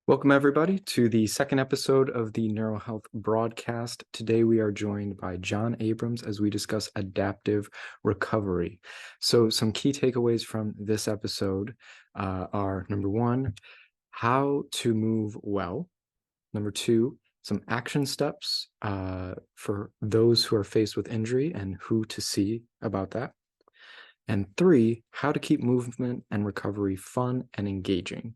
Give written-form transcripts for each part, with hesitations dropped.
Welcome, everybody, to the second episode of the Neuro Health broadcast. Today, we are joined by Jon Abrams as we discuss adaptive recovery. So, some key takeaways from this episode are number one, how to move well. Number two, some action steps for those who are faced with injury and who to see about that. And three, how to keep movement and recovery fun and engaging.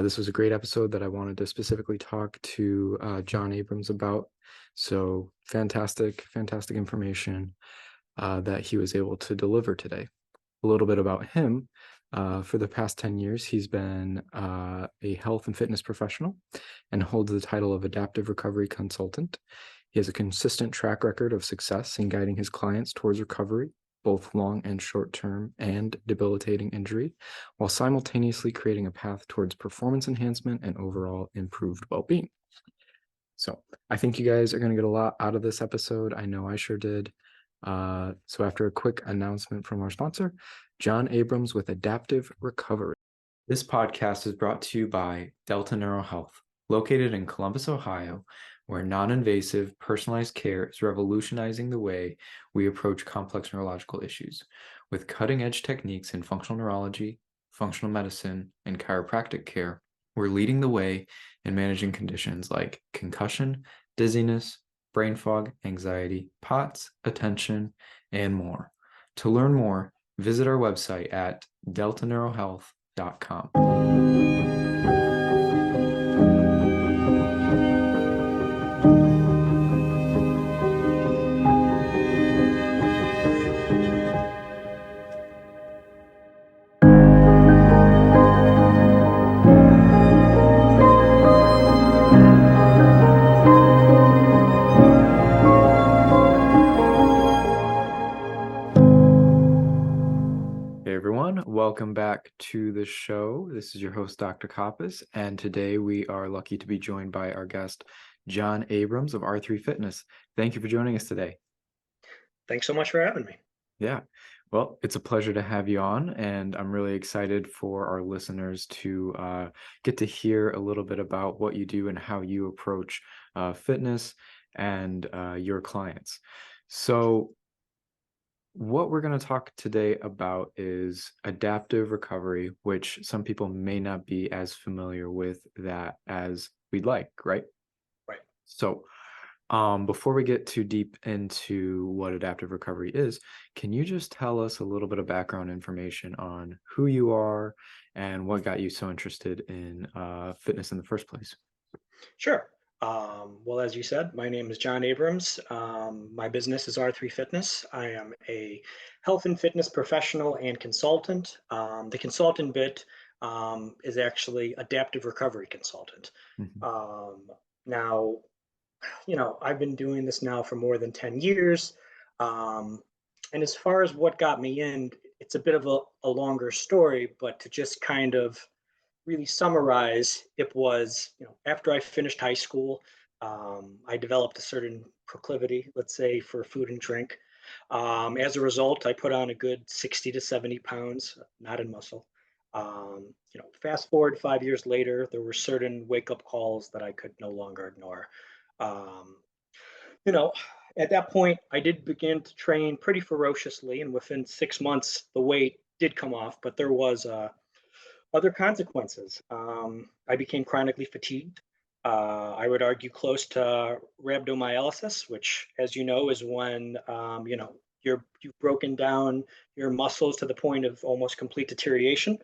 This was a great episode that I wanted to specifically talk to Jon Abrams about. So fantastic information that he was able to deliver today. A little bit about him. For the past 10 years, he's been a health and fitness professional and holds the title of adaptive recovery consultant. He has a consistent track record of success in guiding his clients towards recovery, both long and short-term and debilitating injury, while simultaneously creating a path towards performance enhancement and overall improved well-being. So I think you guys are going to get a lot out of this episode. I know I sure did. So after a quick announcement from our sponsor, Jon Abrams with Adaptive Recovery. This podcast is brought to you by Delta Neuro Health, located in Columbus, Ohio, where non-invasive, personalized care is revolutionizing the way we approach complex neurological issues. With cutting-edge techniques in functional neurology, functional medicine, and chiropractic care, we're leading the way in managing conditions like concussion, dizziness, brain fog, anxiety, POTS, attention, and more. To learn more, visit our website at deltaneurohealth.com. Hey everyone, welcome back to the show. This is your host, Dr. Koppas, and today we are lucky to be joined by our guest, Jon Abrams of R3 Fitness. Thank you for joining us today. Thanks so much for having me. Yeah, well, it's a pleasure to have you on, and I'm really excited for our listeners to get to hear a little bit about what you do and how you approach fitness and your clients. So what we're going to talk today about is adaptive recovery, which some people may not be as familiar with that as we'd like, right? Right. So, before we get too deep into what adaptive recovery is, can you just tell us a little bit of background information on who you are and what got you so interested in fitness in the first place? Sure. Well, as you said, my name is Jon Abrams. My business is R3 Fitness. I am a health and fitness professional and consultant. The consultant bit is actually adaptive recovery consultant. Mhm. Um, Now, I've been doing this now for more than 10 years. Um, and as far as what got me in, it's a bit of a longer story, but to just kind of really summarize, it was, after I finished high school, I developed a certain proclivity, let's say, for food and drink. As a result, I put on a good 60 to 70 pounds, not in muscle. Fast forward 5 years later, there were certain wake up calls that I could no longer ignore. Um, you know, at that point, I did begin to train pretty ferociously, and within 6 months, the weight did come off, but there was other consequences. I became chronically fatigued. I would argue close to rhabdomyolysis, which, as you know, is when you've broken down your muscles to the point of almost complete deterioration.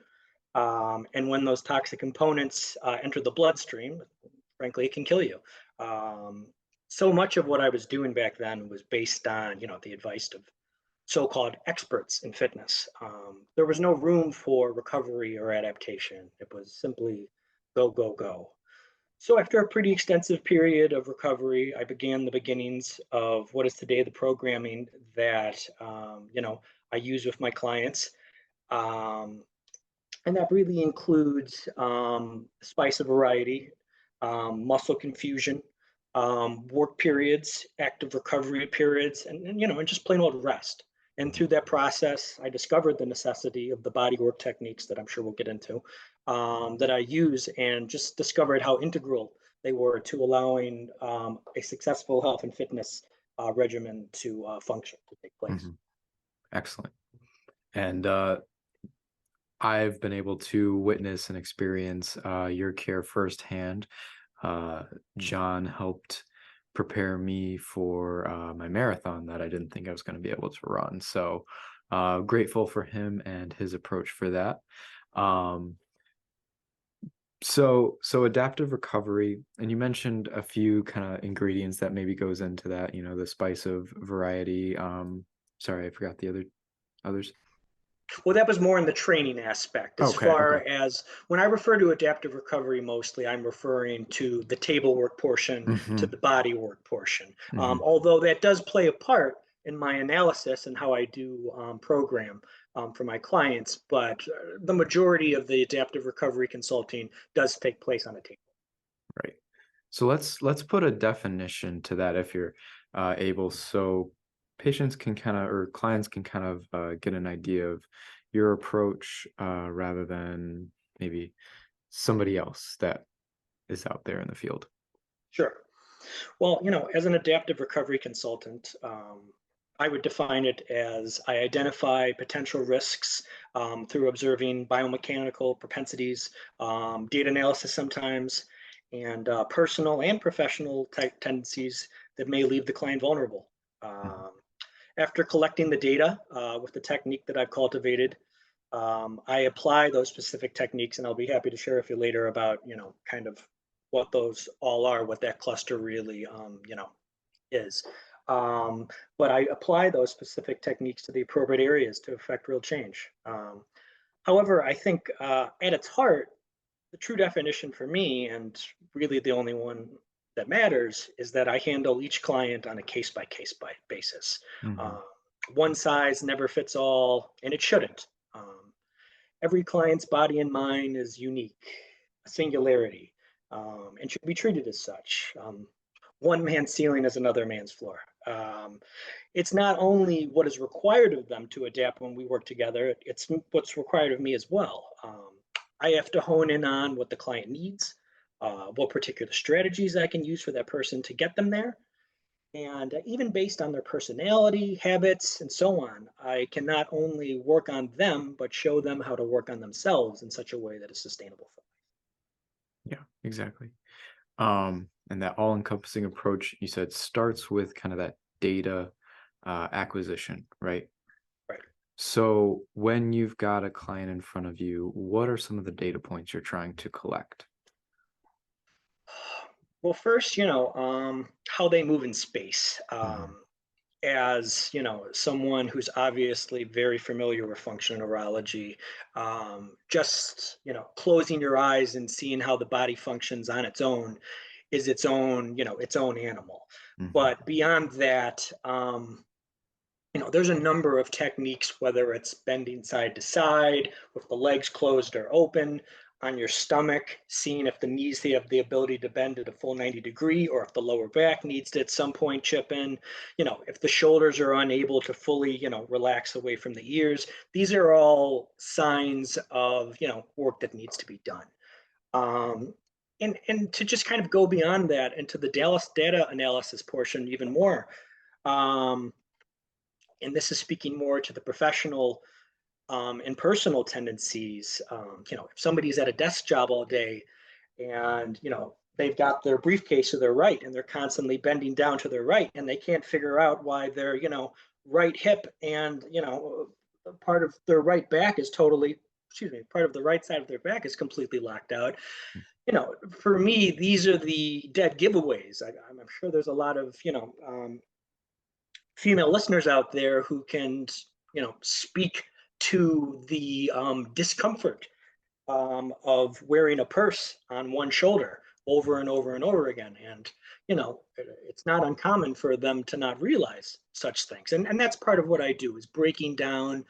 And when those toxic components enter the bloodstream, frankly, it can kill you. Um, so much of what I was doing back then was based on, the advice of so-called experts in fitness. There was no room for recovery or adaptation. It was simply go, go, go. So after a pretty extensive period of recovery, I began the beginnings of what is today the programming that I use with my clients. Um, and that really includes spice of variety, muscle confusion, work periods, active recovery periods, and just plain old rest. And through that process, I discovered the necessity of the body work techniques that I'm sure we'll get into. that I use, and just discovered how integral they were to allowing a successful health and fitness regimen to function, to take place. Mhm. Excellent. And I've been able to witness and experience your care firsthand. Uh, John helped prepare me for my marathon that I didn't think I was going to be able to run. So grateful for him and his approach for that. Um, so adaptive recovery, and you mentioned a few kind of ingredients that maybe goes into that, the spice of variety. Sorry, I forgot the others. Well, that was more in the training aspect. As Okay, far okay. as when I refer to adaptive recovery, mostly I'm referring to the table work portion, to Hmm. the body work portion. Hmm. Although that does play a part in my analysis and how I do program for my clients, but the majority of the adaptive recovery consulting does take place on a table. Right. So let's put a definition to that if you're able, so patients can kind of or clients can kind of get an idea of your approach rather than maybe somebody else that is out there in the field. Sure. Well, as an adaptive recovery consultant, I would define it as I identify potential risks through observing biomechanical propensities, data analysis sometimes, and personal and professional type tendencies that may leave the client vulnerable. Mhm. Um, After collecting the data with the technique that I've cultivated, I apply those specific techniques, and I'll be happy to share with you later about, kind of what those all are, what that cluster really, is. Um, but I apply those specific techniques to the appropriate areas to affect real change. However, I think at its heart, the true definition for me, and really the only one that matters, is that I handle each client on a case by case basis. Mhm. Uh, One size never fits all, and it shouldn't. Um, every client's body and mind is unique, a singularity, and should be treated as such. One man's ceiling is another man's floor. It's not only what is required of them to adapt when we work together, it's what's required of me as well. I have to hone in on what the client needs, what particular strategies I can use for that person to get them there. And even based on their personality, habits, and so on, I can not only work on them, but show them how to work on themselves in such a way that is sustainable for Yeah, exactly. And that all-encompassing approach you said starts with kind of that data acquisition, right? them. Right. So when you've got a client in front of you, what are some of the data points you're trying to collect? Well, first, how they move in space. Mhm. As someone who's obviously very familiar with functional neurology, just closing your eyes and seeing how the body functions on its own is its own animal. Mhm. But beyond that, there's a number of techniques, whether it's bending side to side with the legs closed or open, on your stomach, seeing if the knees have the ability to bend at a full 90 degree, or if the lower back needs to at some point chip in, if the shoulders are unable to fully, relax away from the ears. These are all signs of, work that needs to be done. Um, and to just kind of go beyond that into the Dallas data analysis portion even more. Um, and this is speaking more to the professional and personal tendencies. If somebody's at a desk job all day and they've got their briefcase to their right and they're constantly bending down to their right and they can't figure out why their right hip and part of their right back is totally, excuse me, part of the right side of their back is completely locked out. For me, these are the dead giveaways. I'm sure there's a lot of female listeners out there who can, speak to the discomfort of wearing a purse on one shoulder over and over and over again. And, it's not uncommon for them to not realize such things. And that's part of what I do, is breaking down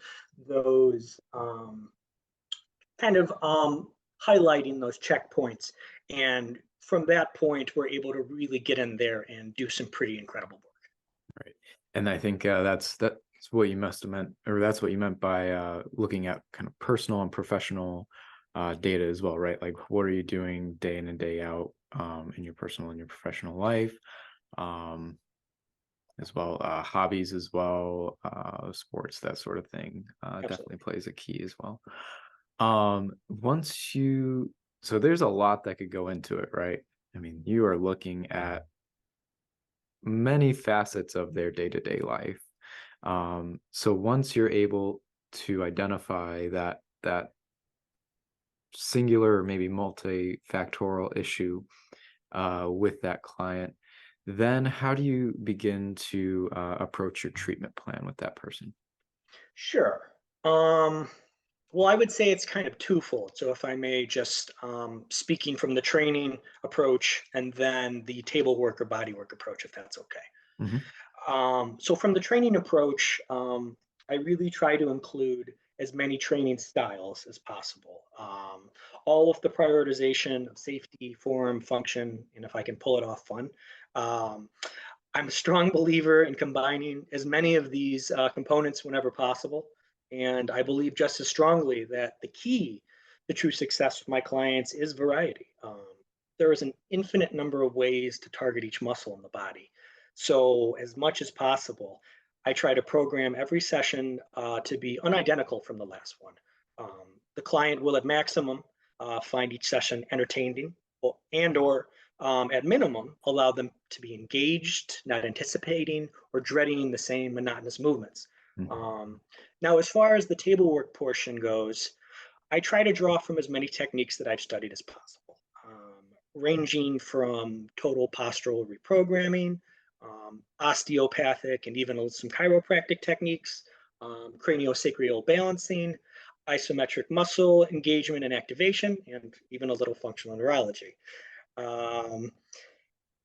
those kind of highlighting those checkpoints. And from that point, we're able to really get in there and do some pretty incredible work. Right. And I think that's what you must have meant, or that's what you meant by looking at kind of personal and professional data as well, right? Like, what are you doing day in and day out, in your personal and your professional life, um, as well, hobbies as well, sports, that sort of thing, definitely Absolutely. plays a key as well. Once you, so there's a lot that could go into it, right? I mean, you are looking at many facets of their day-to-day life. So once you're able to identify that singular or maybe multifactorial issue with that client, then how do you begin to approach your treatment plan with that person? Sure. Um, well, I would say it's kind of twofold. So, if I may, just speaking from the training approach and then the table work or body work approach, if that's okay. Hmm. So from the training approach, I really try to include as many training styles as possible. All of the prioritization of safety, form, function, and if I can pull it off, fun. Um, I'm a strong believer in combining as many of these components whenever possible. And I believe just as strongly that the key to true success with my clients is variety. There is an infinite number of ways to target each muscle in the body. So, as much as possible, I try to program every session to be unidentical from the last one. The client will, at maximum, find each session entertaining and or at minimum, allow them to be engaged, not anticipating or dreading the same monotonous movements. Hmm. Um, Now, as far as the table work portion goes, I try to draw from as many techniques that I've studied as possible, ranging from total postural reprogramming, osteopathic, and even some chiropractic techniques, craniosacral balancing, isometric muscle engagement and activation, and even a little functional neurology. Um,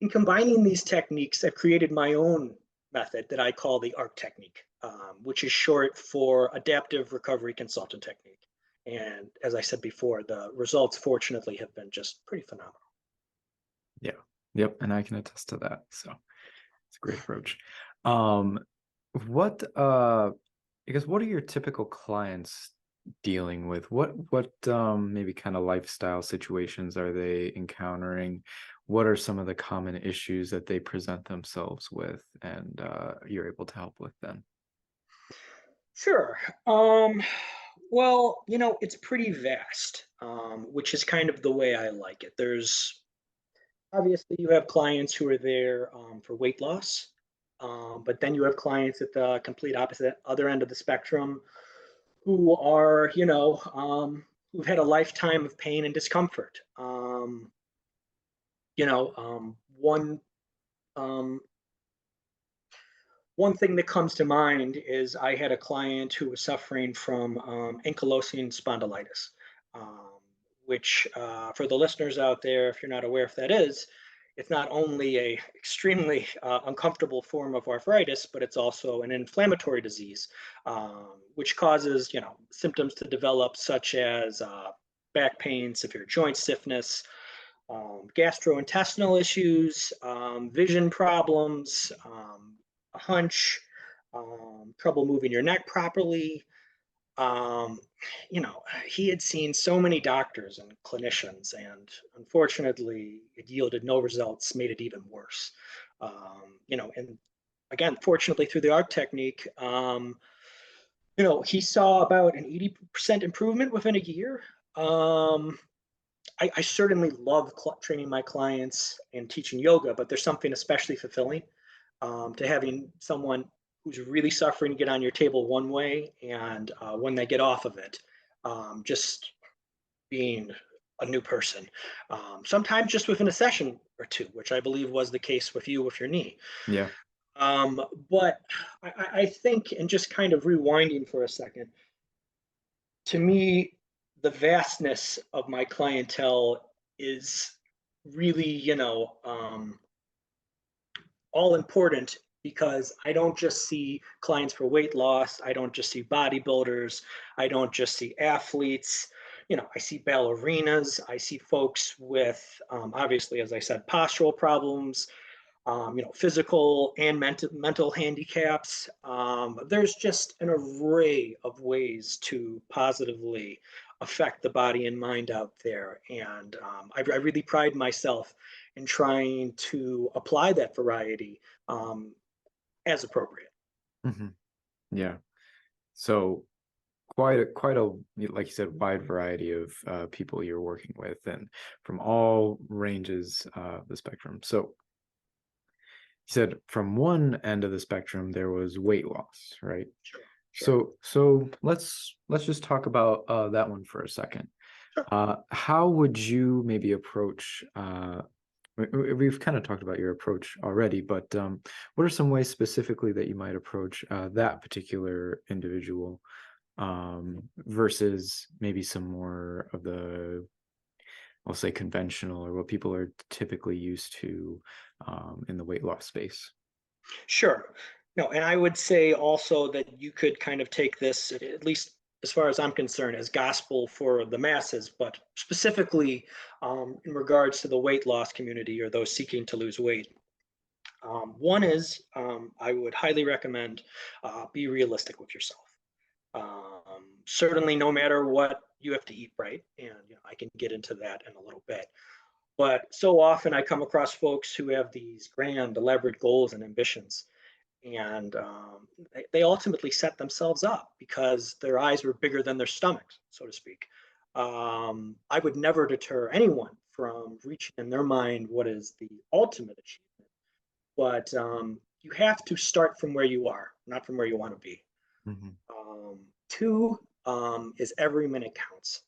in combining these techniques, I've created my own method that I call the ARC technique, which is short for Adaptive Recovery Consultant Technique. And as I said before, the results fortunately have been just pretty phenomenal. Yeah. Yep. And I can attest to that. So it's a great approach. Um, what I guess what are your typical clients dealing with? What maybe kind of lifestyle situations are they encountering? What are some of the common issues that they present themselves with, and you're able to help with them? Sure. Um, well, it's pretty vast, which is kind of the way I like it. There's obviously you have clients who are there for weight loss, but then you have clients at the complete opposite other end of the spectrum who are, who've had a lifetime of pain and discomfort. You know, um, one um, One thing that comes to mind is I had a client who was suffering from ankylosing spondylitis, um, which, for the listeners out there, if you're not aware if that is, it's not only a extremely uncomfortable form of arthritis, but it's also an inflammatory disease, which causes symptoms to develop such as back pain, severe joint stiffness, gastrointestinal issues, vision problems, a hunch, trouble moving your neck properly. Um, he had seen so many doctors and clinicians, and unfortunately, it yielded no results, made it even worse. And again, fortunately, through the ARC technique, he saw about an 80% improvement within a year. Um, I certainly love training my clients and teaching yoga, but there's something especially fulfilling to having someone who's really suffering get on your table one way, and when they get off of it, just being a new person. Sometimes just within a session or two, which I believe was the case with you with your knee. Yeah. Um, but I think, and just kind of rewinding for a second, to me, the vastness of my clientele is really, all important because I don't just see clients for weight loss. I don't just see bodybuilders. I don't just see athletes. I see ballerinas. I see folks with, obviously, as I said, postural problems, physical and mental handicaps. There's just an array of ways to positively affect the body and mind out there. And I really pride myself in trying to apply that variety um, as appropriate. Hmm. Yeah. So quite a like you said, wide variety of people you're working with, and from all ranges of the spectrum. So you said from one end of the spectrum there was weight loss, right? Sure, sure, So let's just talk about that one for a second. sure. How would you maybe approach we've kind of talked about your approach already, but what are some ways specifically that you might approach that particular individual versus maybe some more of the, I'll say, conventional or what people are typically used to in the weight loss space? Sure. No, and I would say also that you could kind of take this, at least as far as I'm concerned, as gospel for the masses, but specifically in regards to the weight loss community or those seeking to lose weight. One is I would highly recommend be realistic with yourself. Certainly, no matter what, you have to eat right, and I can get into that in a little bit. But so often I come across folks who have these grand, elaborate goals and ambitions, and they ultimately set themselves up because their eyes were bigger than their stomachs, so to speak. I would never deter anyone from reaching in their mind what is the ultimate achievement, but you have to start from where you are, not from where you want to be. Hmm. Two is every minute counts.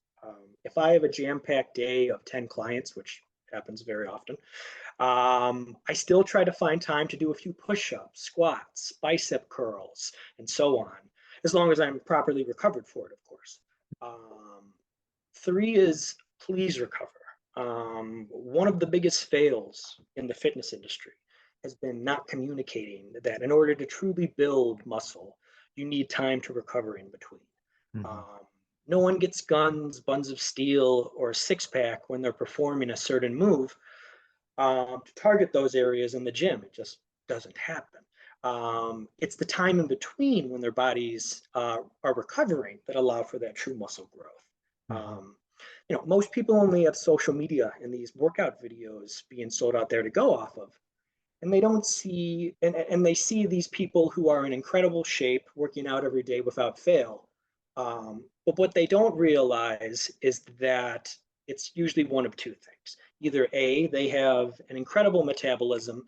If I have a jam-packed day of 10 clients, which happens very often, I still try to find time to do a few push-ups, squats, bicep curls, and so on, as long as I'm properly recovered for it, of course. Um, Three is please recover. One of the biggest fails in the fitness industry has been not communicating that in order to truly build muscle, you need time to recover in between. Hmm. Um, no one gets guns, buns of steel, or a six pack when they're performing a certain move to target those areas in the gym. It just doesn't happen. It's the time in between when their bodies are recovering that allow for that true muscle growth. Hmm. Um, most people only have social media and these workout videos being sold out there to go off of, and they don't see and they see these people who are in incredible shape working out every day without fail, but what they don't realize is that it's usually one of two things. Either A, they have an incredible metabolism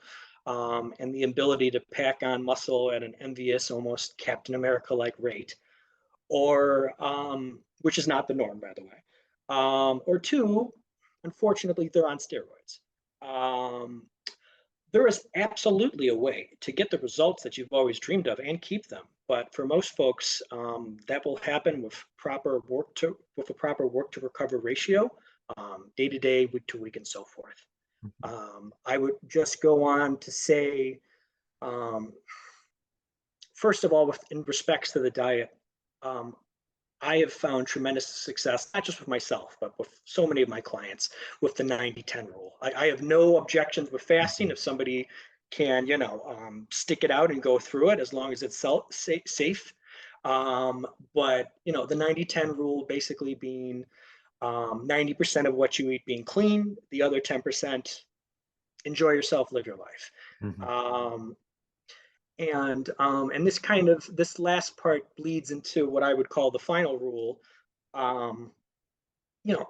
and the ability to pack on muscle at an envious, almost Captain America like rate, or which is not the norm, by the way, or two, unfortunately, they're on steroids. um, there is absolutely a way to get the results that you've always dreamed of and keep them. But for most folks, that will happen with a proper work to recover ratio, day to day, week to week, and so forth. I would just go on to say, um, first of all, in respects to the diet, um, I have found tremendous success, not just with myself, but with so many of my clients with the 90-10 rule. I have no objections with fasting Hmm. if somebody can, stick it out and go through it as long as it's safe. But, the 90-10 rule basically being 90% of what you eat being clean, the other 10%, enjoy yourself, live your life. Hmm. Um, and this last part bleeds into what I would call the final rule. um, you know,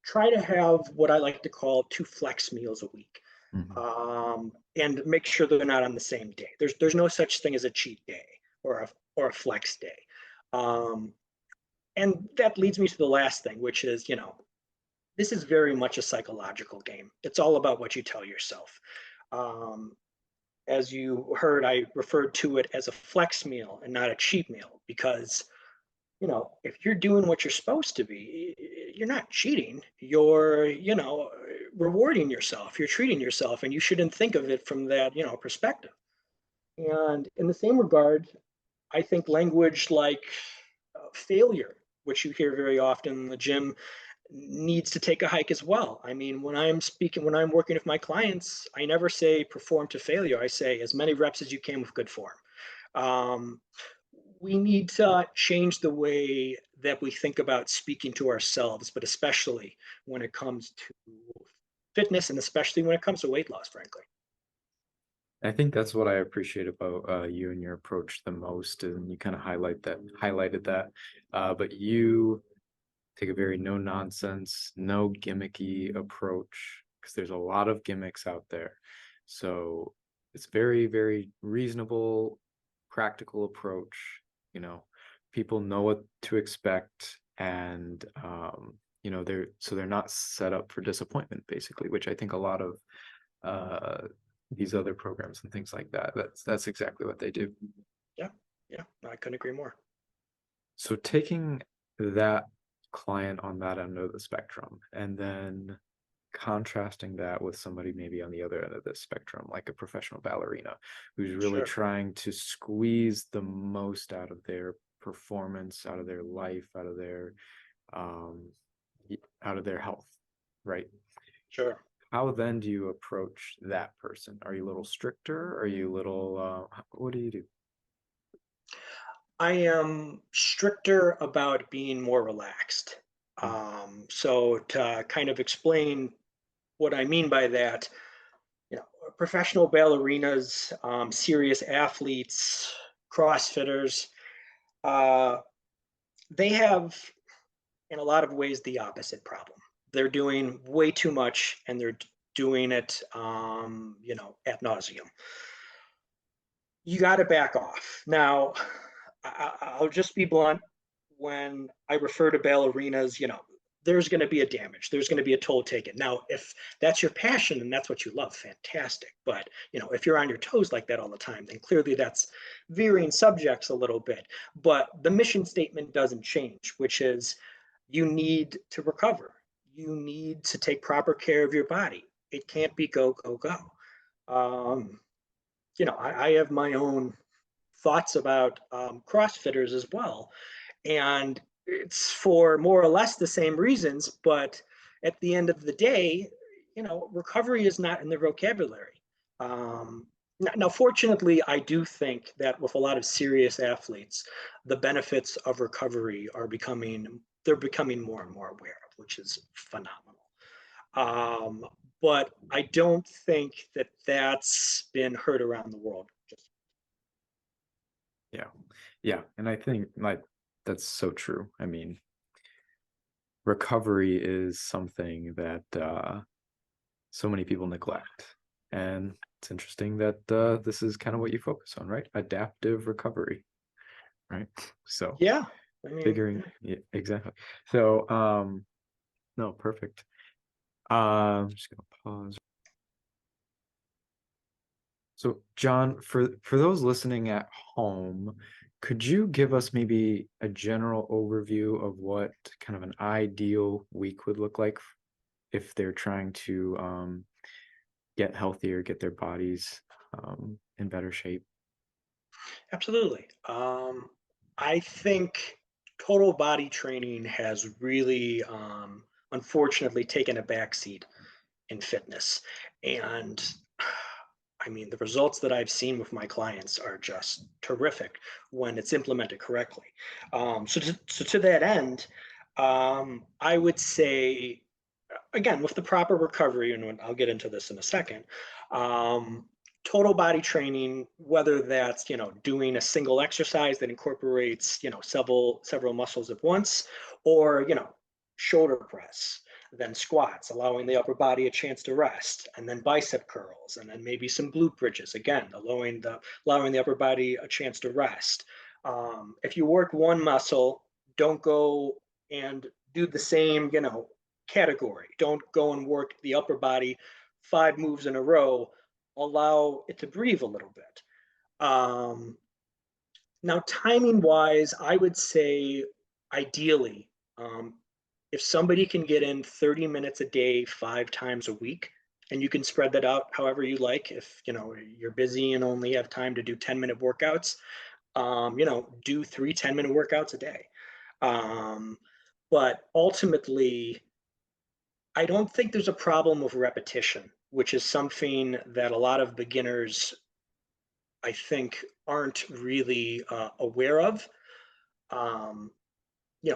Try to have what I like to call two flex meals a week, Hmm. and make sure they're not on the same day. There's no such thing as a cheat day or a flex day. Um, and that leads me to the last thing, which is, this is very much a psychological game. It's all about what you tell yourself. Um, as you heard, I referred to it as a flex meal and not a cheat meal because if you're doing what you're supposed to be, you're not cheating. You're, rewarding yourself. You're treating yourself, and you shouldn't think of it from that, perspective. And in the same regard, I think language like failure, which you hear very often in the gym, needs to take a hike as well. I mean, when I'm working with my clients, I never say perform to failure. I say as many reps as you can with good form. Um, we need to change the way that we think about speaking to ourselves, but especially when it comes to fitness and especially when it comes to weight loss, frankly. I think that's what I appreciate about you and your approach the most, and you kind of highlighted that. But you take a very no nonsense, no gimmicky approach because there's a lot of gimmicks out there. So it's very, very reasonable, practical approach. You know, people know what to expect, and they're not set up for disappointment, basically, which I think a lot of uh these other programs and things like that. That's exactly what they do. Yeah, yeah, I couldn't agree more. So taking that client on that end of the spectrum and then contrasting that with somebody maybe on the other end of the spectrum, like a professional ballerina who's really Sure, trying to squeeze the most out of their performance, out of their life, um, out of their health, right? sure. How then do you approach that person? Are you a little stricter? Are you a little, what do you do? I am stricter about being more relaxed. Mm, So to kind of explain what I mean by that, professional ballerinas, serious athletes, CrossFitters, uh, they have, in a lot of ways, the opposite problem. They're doing way too much, and they're doing it, ad nauseum. You got to back off. Now, I'll just be blunt. When I refer to ballerinas, there's going to be a damage. There's going to be a toll taken. Now, if that's your passion and that's what you love, fantastic. But if you're on your toes like that all the time, then clearly that's veering subjects a little bit. But the mission statement doesn't change, which is you need to recover. You need to take proper care of your body. It can't be go, go, go. Um, I have my own thoughts about CrossFitters as well. And it's for more or less the same reasons, but at the end of the day, recovery is not in the vocabulary. Now, fortunately, I do think that with a lot of serious athletes, the benefits of recovery they're becoming more and more aware of, which is phenomenal. Um, but I don't think that that's been heard around the world. yeah. Yeah. And I think like that's so true. I mean, recovery is something that so many people neglect. And it's interesting that this is kind of what you focus on, right? Adaptive recovery, right? So Yeah, I mean, figuring, yeah, exactly. So no, perfect. I'm just gonna pause. So, John, for those listening at home, could you give us maybe a general overview of what kind of an ideal week would look like if they're trying to get healthier, get their bodies in better shape? absolutely. I think total body training has really, unfortunately, taken a backseat in fitness. And I mean, the results that I've seen with my clients are just terrific when it's implemented correctly. So to that end, I would say, again, with the proper recovery, and I'll get into this in a second, um, total body training, whether that's doing a single exercise that incorporates several muscles at once, or shoulder press, then squats, allowing the upper body a chance to rest, and then bicep curls, and then maybe some glute bridges, again, allowing the upper body a chance to rest. If you work one muscle, don't go and do the same, category. Don't go and work the upper body 5 moves in a row. Allow it to breathe a little bit. Um, Now, timing wise, I would say ideally, um, if somebody can get in 30 minutes a day, 5 times a week, and you can spread that out however you like. If you're busy and only have time to do 10-minute workouts, do 3 10-minute workouts a day. Um, but ultimately, I don't think there's a problem with repetition, which is something that a lot of beginners, I think, aren't really aware of. Um,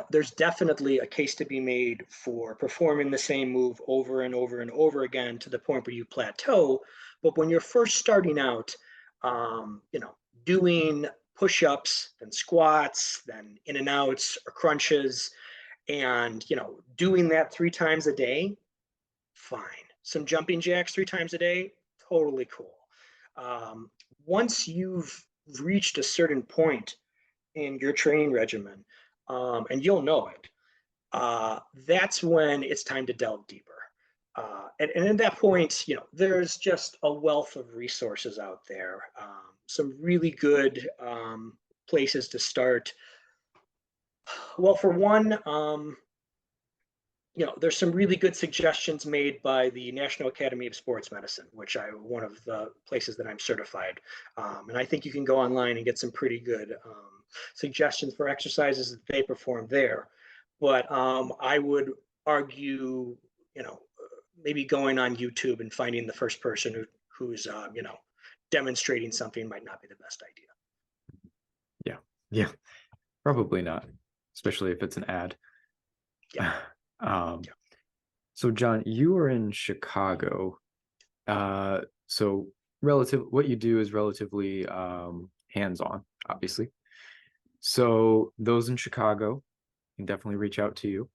there's definitely a case to be made for performing the same move over and over and over again to the point where you plateau. But when you're first starting out, you know, doing push-ups, then squats, then in and outs or crunches, and doing that 3 times a day, fine. Some jumping jacks 3 times a day, totally cool. Um, Once you've reached a certain point in your training regimen, and you'll know it, that's when it's time to delve deeper. And at that point, there's just a wealth of resources out there. Some really good places to start. Well, for one, there's some really good suggestions made by the National Academy of Sports Medicine, which I one of the places that I'm certified. And I think you can go online and get some pretty good suggestions for exercises that they perform there. But I would argue, maybe going on YouTube and finding the first person who's demonstrating something might not be the best idea. Yeah. Yeah. Probably not, especially if it's an ad. Yeah. Um, Yeah. so John, you are in Chicago. So what you do is relatively hands-on, obviously. So those in Chicago can definitely reach out to you.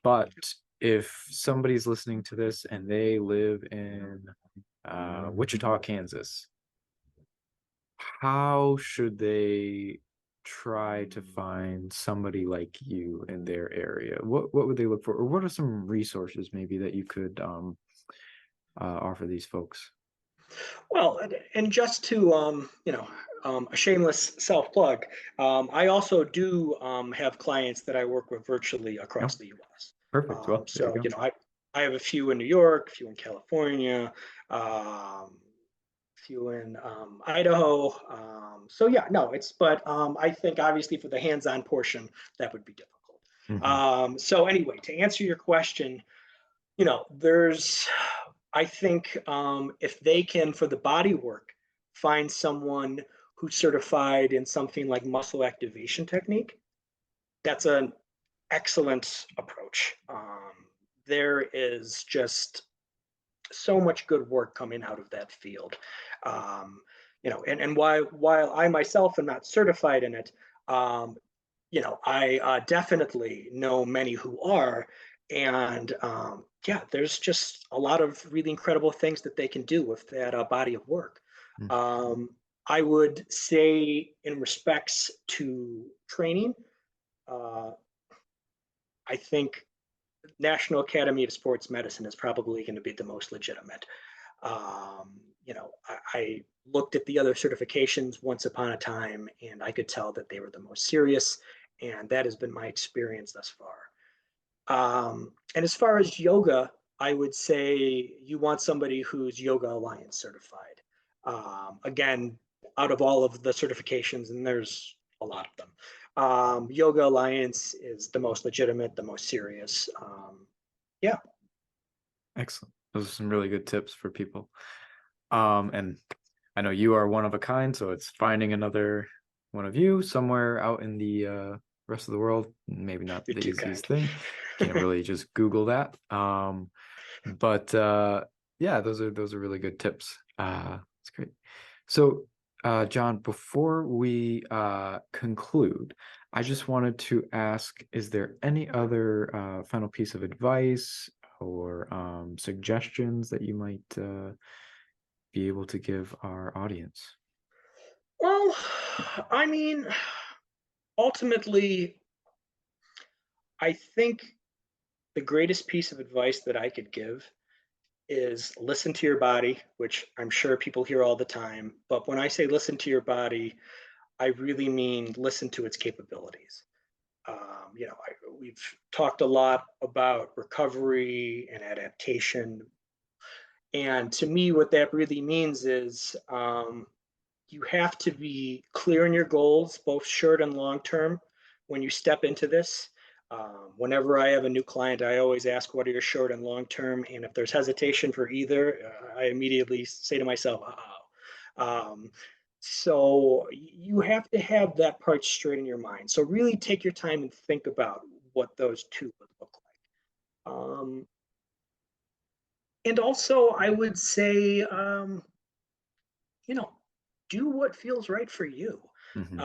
But if somebody's listening to this and they live in Wichita, Kansas, how should they try to find somebody like you in their area? What would they look for, or what are some resources maybe that you could offer these folks? Well, and just to a shameless self plug, I also do have clients that I work with virtually across No, the U.S. perfect. Well, there you So go. I have a few in New York, a few in California, a few in Idaho. So yeah, no, but I think obviously for the hands-on portion that would be difficult. Hmm. So anyway, to answer your question, there's, I think, if they can, for the body work, find someone who's certified in something like muscle activation technique, that's an excellent approach. There is just so much good work coming out of that field. And while I myself am not certified in it, um, I definitely know many who are, and yeah, there's just a lot of really incredible things that they can do with that body of work. Um, I would say, in respects to training, uh, I think National Academy of Sports Medicine is probably going to be the most legitimate. I looked at the other certifications once upon a time, and I could tell that they were the most serious, and that has been my experience thus far. And as far as yoga, I would say you want somebody who's Yoga Alliance certified. Again, out of all of the certifications, and there's a lot of them, Yoga Alliance is the most legitimate, the most serious. Yeah. Excellent. Those are some really good tips for people. And I know you are one of a kind, so it's finding another one of you somewhere out in the rest of the world. Maybe not You're the too easiest kind. thing. Can't really just Google that. But yeah, those are really good tips. That's great. So, John, before we conclude, I just wanted to ask, is there any other final piece of advice or suggestions that you might be able to give our audience? Well, I mean, ultimately, I think the greatest piece of advice that I could give is listen to your body, which I'm sure people hear all the time. But when I say listen to your body, I really mean listen to its capabilities. We've talked a lot about recovery and adaptation. And to me, what that really means is you have to be clear in your goals, both short and long term, when you step into this. Whenever I have a new client, I always ask, what are your short and long term? And if there's hesitation for either, I immediately say to myself, oh. So you have to have that part straight in your mind. So really take your time and think about what those two would look like. And also, I would say, you know, do what feels right for you. Hmm.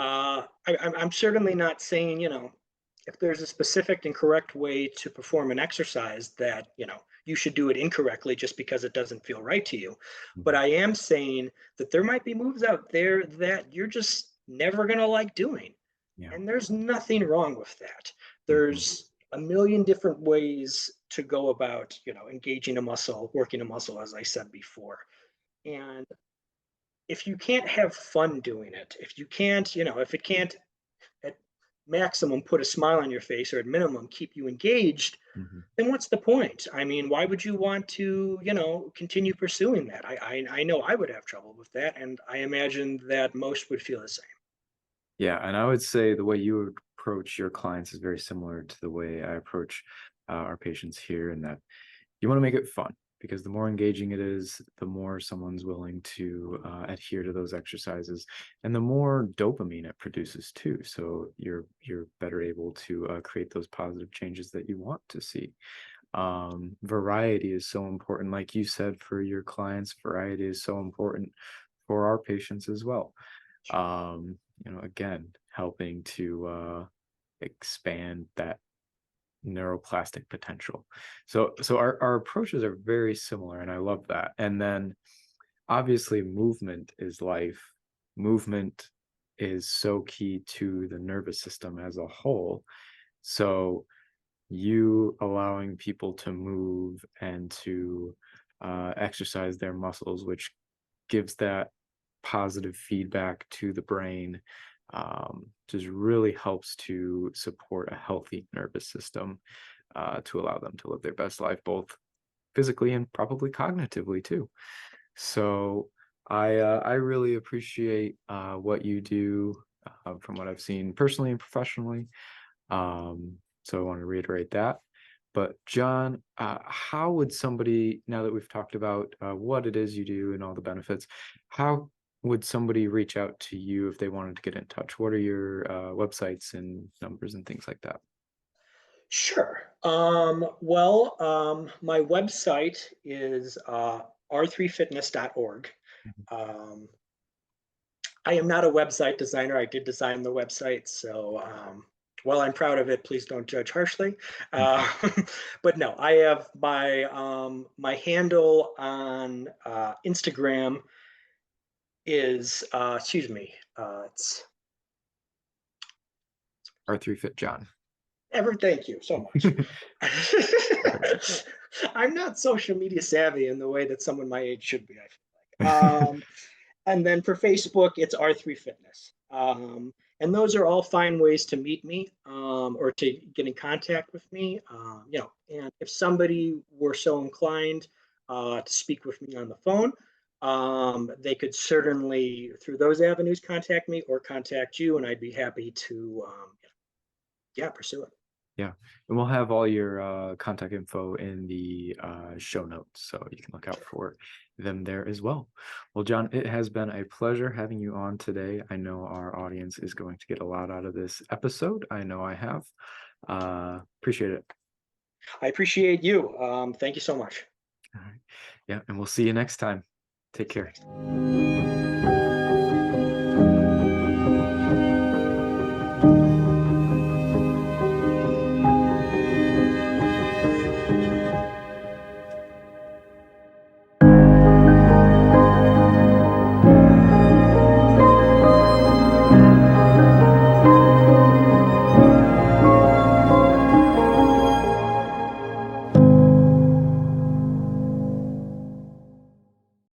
I'm certainly not saying, if there's a specific and correct way to perform an exercise that, you should do it incorrectly just because it doesn't feel right to you. But Hmm. I am saying that there might be moves out there that you're just never going to like doing. Yeah. And there's nothing wrong with that. Hmm. There's a million different ways to go about, engaging a muscle, working a muscle, as I said before. And if you can't have fun doing it, if you can't, if it can't at maximum put a smile on your face or at minimum keep you engaged, Hmm. then what's the point? I mean, why would you want to, continue pursuing that? I know I would have trouble with that, and I imagine that most would feel the same. Yeah, and I would say the way you approach your clients is very similar to the way I approach our patients here, in that you want to make it fun, because the more engaging it is, the more someone's willing to adhere to those exercises, and the more dopamine it produces too. So you're better able to create those positive changes that you want to see. Variety is so important, like you said, for your clients. Variety is so important for our patients as well. Again, helping to expand that neuroplastic potential. So our approaches are very similar, and I love that. And then obviously movement is life. Movement is so key to the nervous system as a whole. So you allowing people to move and to exercise their muscles, which gives that positive feedback to the brain, just really helps to support a healthy nervous system, to allow them to live their best life, both physically and probably cognitively too. So I really appreciate what you do, from what I've seen personally and professionally. So I want to reiterate that. But John, how would somebody, now that we've talked about what it is you do and all the benefits, how would somebody reach out to you if they wanted to get in touch? What are your websites and numbers and things like that? Sure. Well, my website is r3fitness.org. Mhm. Um, I am not a website designer. I did design the website, so while I'm proud of it, please don't judge harshly. Mhm. Uh, but no, I have my handle on Instagram is excuse me, it's R3 Fit John. ever. Thank you so much. I'm not social media savvy in the way that someone my age should be. I feel like. And then for Facebook, it's R3 Fitness. And those are all fine ways to meet me, or to get in contact with me. And if somebody were so inclined to speak with me on the phone, they could certainly, through those avenues, contact me or contact you, and I'd be happy to, yeah, pursue it. Yeah, and we'll have all your contact info in the show notes, so you can look out for them there as well. Well, John, it has been a pleasure having you on today. I know our audience is going to get a lot out of this episode. I know I have. Appreciate it. I appreciate you. Thank you so much. All right. Yeah, and we'll see you next time. Take See you care. next time.